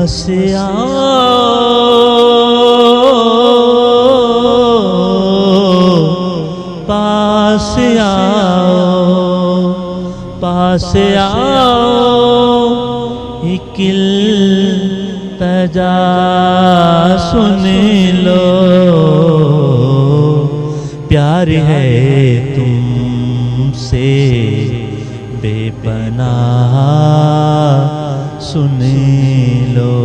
पास आओ, पास आओ, पास आओ, एक इल्तिजा सुन लो। प्यार है तुमसे बेपनाह, सुन लो।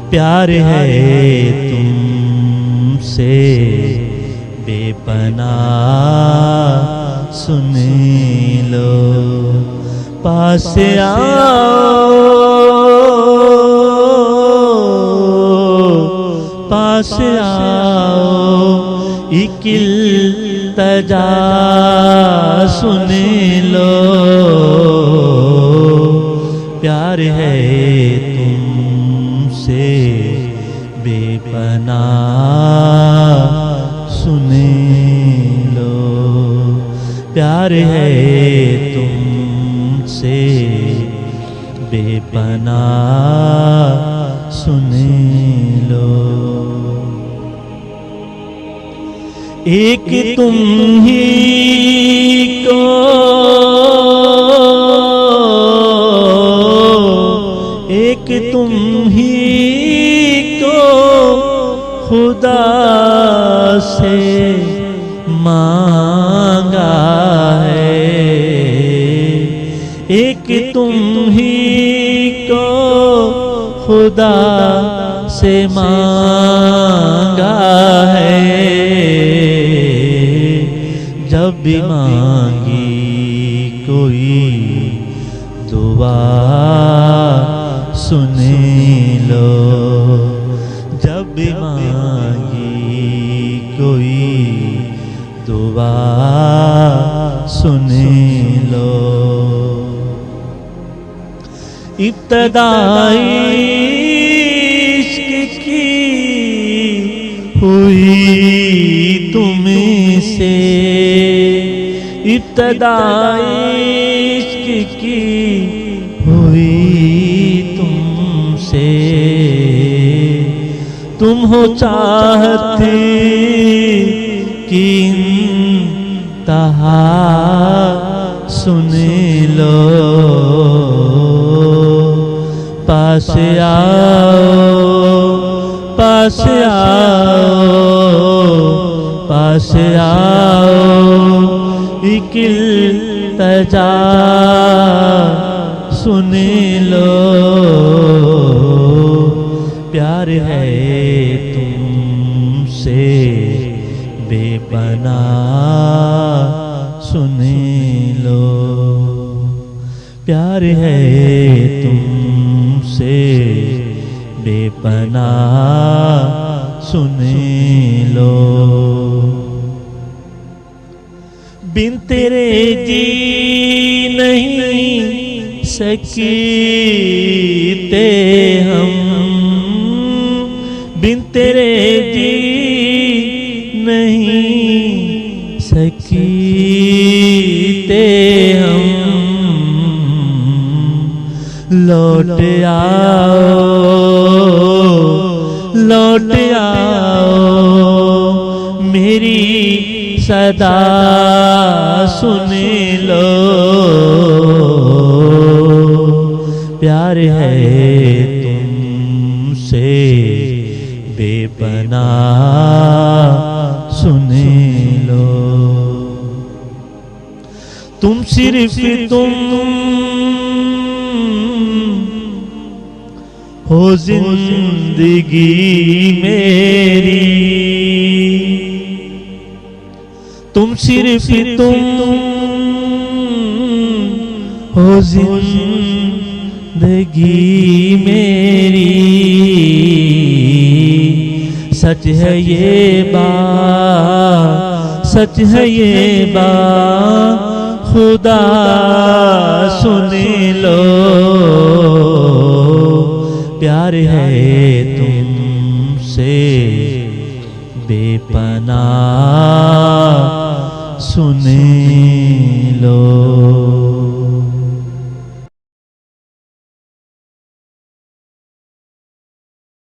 प्यार है तुमसे बेपनाह, सुन लो। पास आओ, पास आओ, एक इल्तिजा सुन लो। प्यार है तुमसे बेपनाह, सुन लो। प्यार है तुमसे बेपनाह, सुन लो। एक तुम ही को एक तुम ही को खुदा से मांगा है। एक तुम ही को खुदा से मांगा है। जब भी मांगी कोई दुआ, सुन लो। जब भी मांगी कोई दुआ, सुन लो। इब्तिदाई इश्क की हुई तुमसे, इब्तिदाई इश्क की हुई तुमसे। तुम हो चाहते कि इंतहा, सुन लो। पास आओ, पास आओ, पास आओ, एक इल्तिजा सुन लो। प्यार है तुमसे बेपनाह, सुन लो। प्यार है तुमसे बेपनाह, सुन लो। बिन तेरे जी नहीं सकते हम, बिन तेरे जी नहीं सकते हम। लौट आओ, लौट आओ, मेरी सदा सुन लो। प्यार है तुमसे बेपनाह, सुन लो। तुम सिर्फ तुम हो जिंदगी मेरी, तुम सिर्फ तुम हो जिंदगी मेरी। सच है ये बात, सच है ये बात, खुदा सुन लो। प्यार है तुमसे बेपनाह, सुन लो।